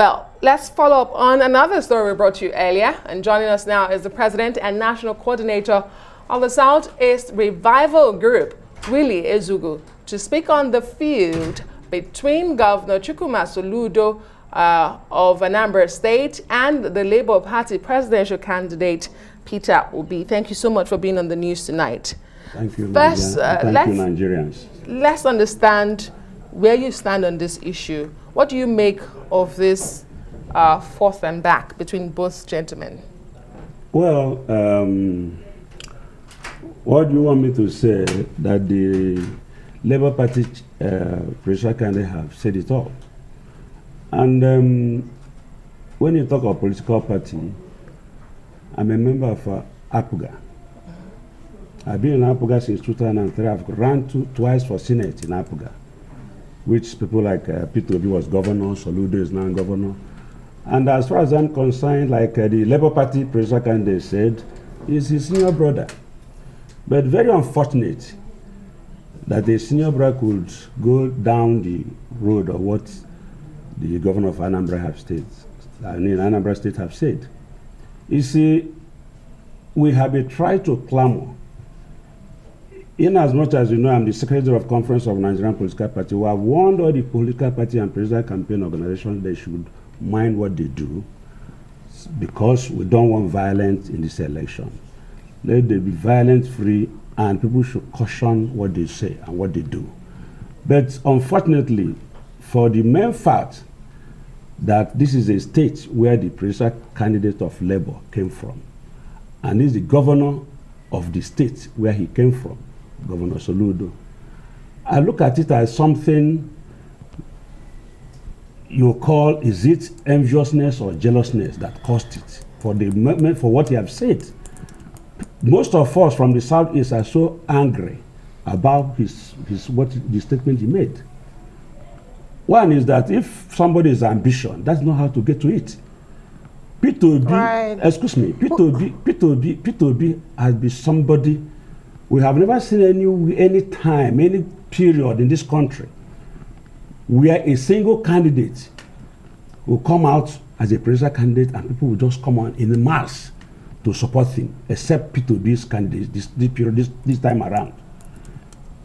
Well, let's follow up on another story we brought to you earlier. And joining us now is the president and national coordinator of the Southeast Revival Group, Willy Ezugwu, to speak on the feud between Governor Soludo of Anambra State and the Labour Party presidential candidate, Peter Obi. Thank you so much for being on the news tonight. Thank you, First, thank you, Nigerians. Let's understand where you stand on this issue. What do you make of this forth and back between both gentlemen? Well, what do you want me to say? That the Labour Party presidential candidate have said it all. And when you talk of political party, I'm a member of APGA. I've been in APGA since 2003. I've run twice for Senate in APGA, which people like Peter Obi was governor, Soludo is now governor. And as far as I'm concerned, like the Labour Party presidential candidate said, he's his senior brother. But very unfortunate that the senior brother could go down the road of what the governor of Anambra Anambra State have said. You see, we have been trying to clamor. In as much as you know, I'm the secretary of Conference of Nigerian Political Party. We have warned all the political party and presidential campaign organizations they should mind what they do, because we don't want violence in this election. Let them be violence free, and people should caution what they say and what they do. But unfortunately, for the main fact that this is a state where the presidential candidate of Labour came from, and is the governor of the state where he came from, Governor Soludo, I look at it as something you call, is it enviousness or jealousness that caused it for what he have said. Most of us from the Southeast are so angry about the statement he made. One is that if somebody is ambition, that's not how to get to it. Peter Obi, right. Excuse me, Peter Obi has been somebody we have never seen any time, any period in this country where a single candidate will come out as a presidential candidate and people will just come on in the mass to support him, except Peter Obi's candidate this time around.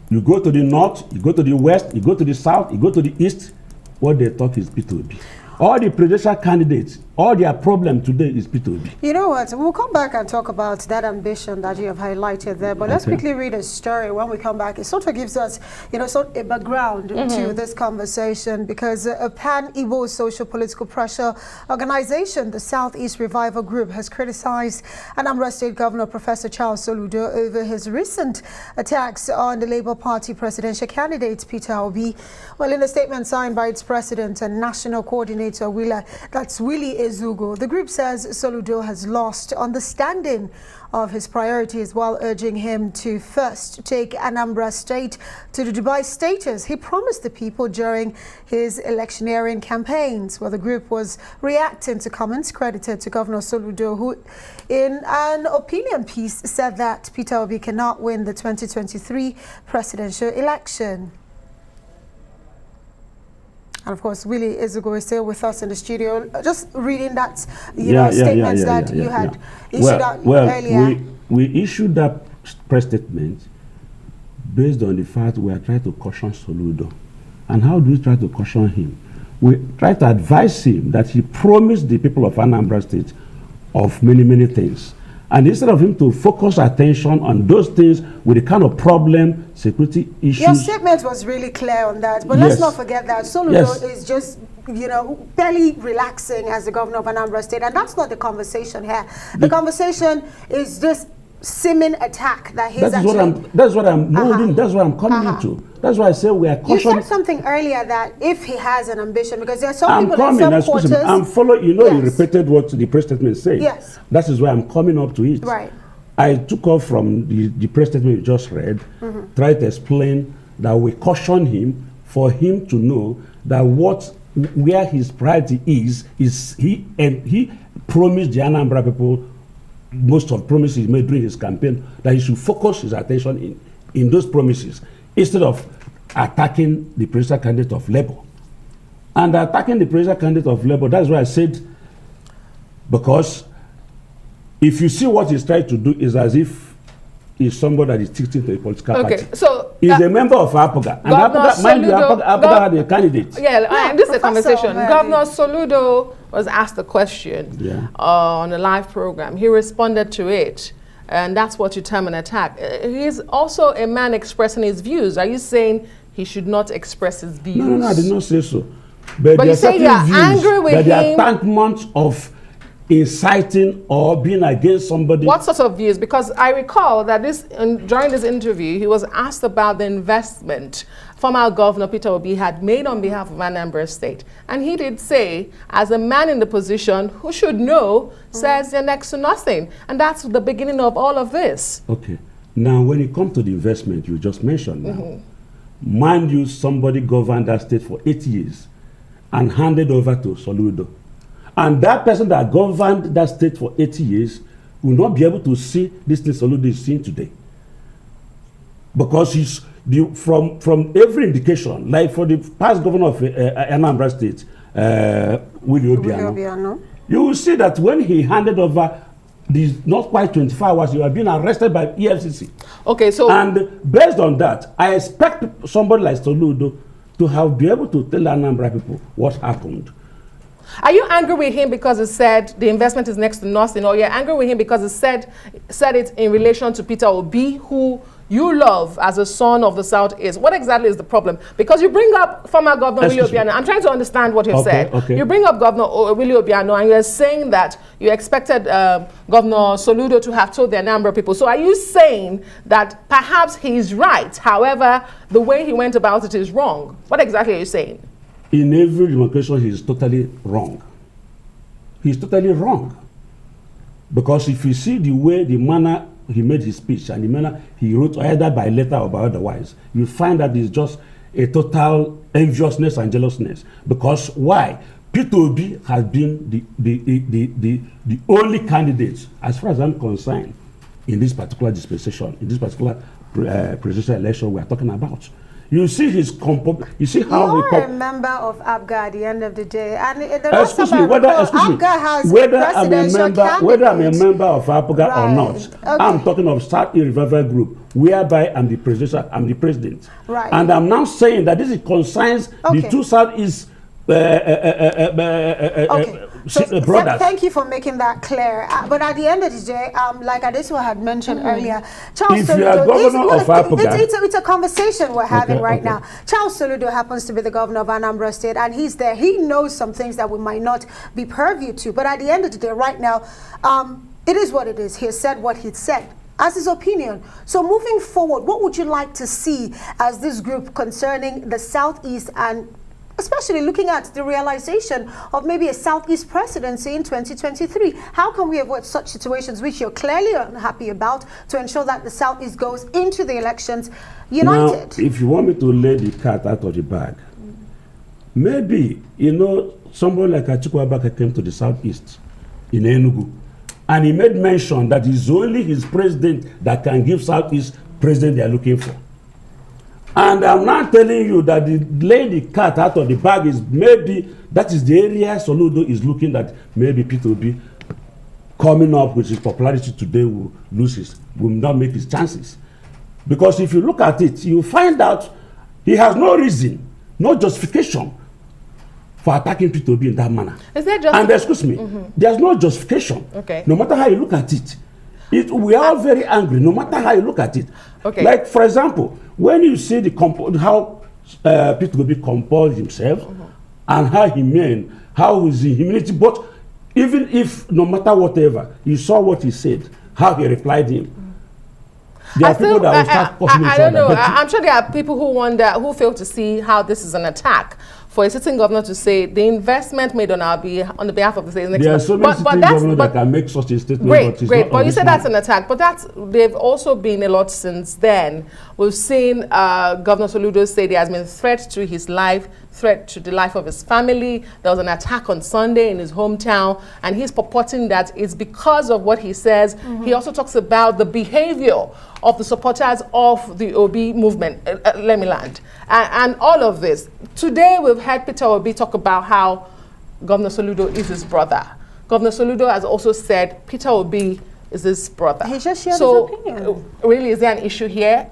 You go to the north, you go to the west, you go to the south, you go to the east, what they talk is Peter Obi. All the presidential candidates, all their problem today is Peter Obi. You know what? We'll come back and talk about that ambition that you have highlighted there. But let's quickly read a story when we come back. It sort of gives us, a background to this conversation, because a pan-Igbo social political pressure organization, the Southeast Revival Group, has criticized Anambra State Governor Professor Charles Soludo over his recent attacks on the Labour Party presidential candidate Peter Obi. Well, in a statement signed by its president and national coordinator, Willy Ezugwu, the group says Soludo has lost understanding of his priorities while urging him to first take Anambra State to the Dubai status he promised the people during his electioneering campaigns. Well, the group was reacting to comments credited to Governor Soludo, who in an opinion piece said that Peter Obi cannot win the 2023 presidential election. And of course, Willy Ezugwu is still with us in the studio. Just reading that, statements that you had issued out earlier. We issued that press statement based on the fact we are trying to caution Soludo. And how do we try to caution him? We try to advise him that he promised the people of Anambra State of many, many things. And instead of him to focus attention on those things with the kind of problem, security issues. Your statement was really clear on that, but let's not forget that Soludo is just, barely relaxing as the governor of Anambra State, and that's not the conversation here. The conversation is this seeming attack that he's That's what I'm moving. That's what I'm coming into. That's why I say we are cautioning. You said something earlier that if he has an ambition, because there are some people in some quarters. I'm following. You repeated what the press statement said. Yes. That is why I'm coming up to it. Right. I took off from the press statement you just read, tried to explain that we caution him for him to know that where his priority is he promised the Anambra people most of promises he made during his campaign, that he should focus his attention in those promises instead of attacking the presidential candidate of Labour. and attacking the presidential candidate of Labour. That's why I said, because if you see what he's trying to do is as if he's somebody that is teaching to a political party. So he's a member of APOGA. And APOGA, mind you, APOGA had a candidate. Yeah, this is a conversation. Already. Governor Soludo was asked a question on a live program. He responded to it. And that's what you term an attack. He's also a man expressing his views. Are you saying he should not express his views? No, I did not say so. But you say you are angry with him. There are tantamount of inciting or being against somebody. What sort of views? Because I recall that during this interview, he was asked about the investment former Governor Peter Obi had made on behalf of Anambra State. And he did say, as a man in the position who should know, says they're next to nothing. And that's the beginning of all of this. Okay. Now, when it comes to the investment you just mentioned now, mind you, somebody governed that state for 8 years and handed over to Soludo. And that person that governed that state for 80 years will not be able to see this thing Soludo is seeing today. Because he's from every indication, like for the past governor of Anambra State, Willy Obiano, you will see that when he handed over these not quite 24 hours, you are being arrested by EFCC. Okay, so and based on that, I expect somebody like Soludo to be able to tell Anambra people what happened. Are you angry with him because he said the investment is next to nothing, or you're angry with him because he said it in relation to Peter Obi, who you love as a son of the Southeast? What exactly is the problem? Because you bring up former Governor Willy Obiano. I'm trying to understand what you've said. You bring up Governor Willy Obiano, and you're saying that you expected Governor Soludo to have told the Anambra people. So are you saying that perhaps he's right, however, the way he went about it is wrong? What exactly are you saying? In every demarcation, he is totally wrong. He is totally wrong. Because if you see the way, the manner he made his speech and the manner he wrote, either by letter or by otherwise, you find that it's just a total enviousness and jealousness. Because why? Peter Obi has been the only candidate, as far as I'm concerned, in this particular dispensation, in this particular presidential election we are talking about. You see his you see how you're a member of APGA at the end of the day, and excuse me, whether I'm a member of APGA or not, I'm talking of Southeast Revival Group, whereby I'm the president, right? And I'm now saying that this concerns the two Southeast brothers. Thank you for making that clear. But at the end of the day, like Adesuwa had mentioned earlier, Charles if you are governor of APGA, it's a conversation we're having right now. Charles Soludo happens to be the governor of Anambra State, and he's there. He knows some things that we might not be purview to. But at the end of the day, right now, it is what it is. He has said what he said as his opinion. So moving forward, what would you like to see as this group concerning the Southeast, and especially looking at the realization of maybe a Southeast presidency in 2023? How can we avoid such situations, which you're clearly unhappy about, to ensure that the Southeast goes into the elections united? Now, if you want me to lay the cat out of the bag, maybe, somebody like Atiku Abubakar came to the Southeast in Enugu, and he made mention that it's only his president that can give Southeast president they are looking for. And I'm not telling you that the lay the cat out of the bag is maybe that is the area Soludo is looking at. Maybe Peter Obi coming up with his popularity today will not make his chances. Because if you look at it, you find out he has no reason, no justification for attacking Peter Obi in that manner. Is there just and excuse me, there's no justification. Okay. No matter how you look at it, we are all very angry. No matter how you look at it. Okay. Like for example, when you see how Peter Obi composed himself and how his humility, but even if no matter whatever, you saw what he said, how he replied him. There are people that will start cussing each other. I don't know. I'm sure there are people who fail to see how this is an attack for a sitting governor to say the investment made on the behalf of the state. There are so many sitting governors that can make such a statement. Great. But you said that's an attack. But they've also been a lot since then. We've seen Governor Soludo say there has been a threat to his life, threat to the life of his family. There was an attack on Sunday in his hometown, and he's purporting that it's because of what he says. He also talks about the behavior of the supporters of the Obi movement. Let me land. And all of this. Today we've heard Peter Obi talk about how Governor Soludo is his brother. Governor Soludo has also said Peter Obi is his brother. He just shared his opinion. Really, is there an issue here?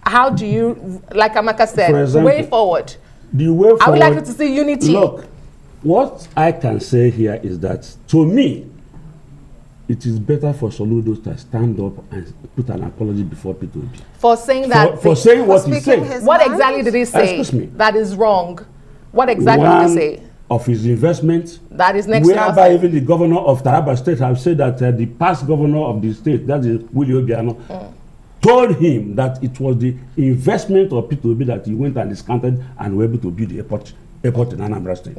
How do you, like Amaka said, example, way forward? The way forward. I would like to see unity. Look, what I can say here is that, to me, it is better for Soludo to stand up and put an apology before Peter Obi. For saying that. For saying what he said. What exactly did he say? Excuse me. That is wrong. What exactly did he say? Of his investment. That is next to nothing. Whereby even the governor of Taraba State have said that the past governor of the state, that is Willy Ezugwu, told him that it was the investment of Peter Obi that he went and discounted and were able to build the airport in Anambra State.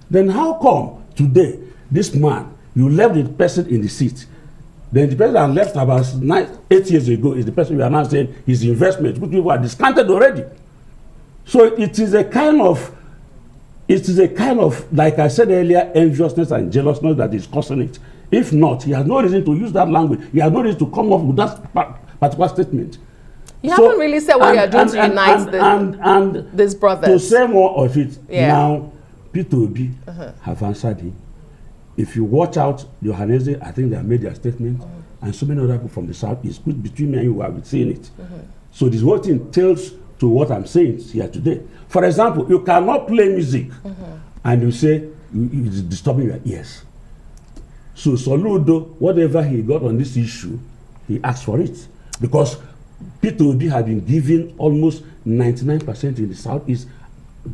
Then how come today, this man, you left the person in the seat, then the person that left about 8 years ago is the person we are now saying his investment, which people are discounted already. So it is a kind of, like I said earlier, enviousness and jealousness that is causing it. If not, he has no reason to use that language. He has no reason to come up with that particular statement. You haven't really said what you are doing to unite these brothers. To say more of it, now, Peter Obi have answered him. If you watch out, Johannese, I think they have made their statement, and so many other people from the south is between me and you who have been saying it. So this whole thing tells to what I'm saying here today. For example, you cannot play music and you say it is disturbing your ears. So Soludo, whatever he got on this issue, he asked for it. Because Peter Obi had been given almost 99% in the southeast,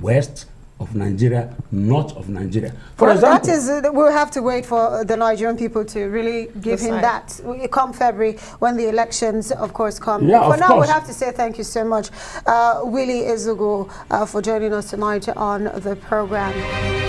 west of Nigeria, north of Nigeria. For example, that is, we'll have to wait for the Nigerian people to really give him that come February when the elections, of course, come. Yeah, for now, we'll have to say thank you so much, Willy Ezugwu, for joining us tonight on the program.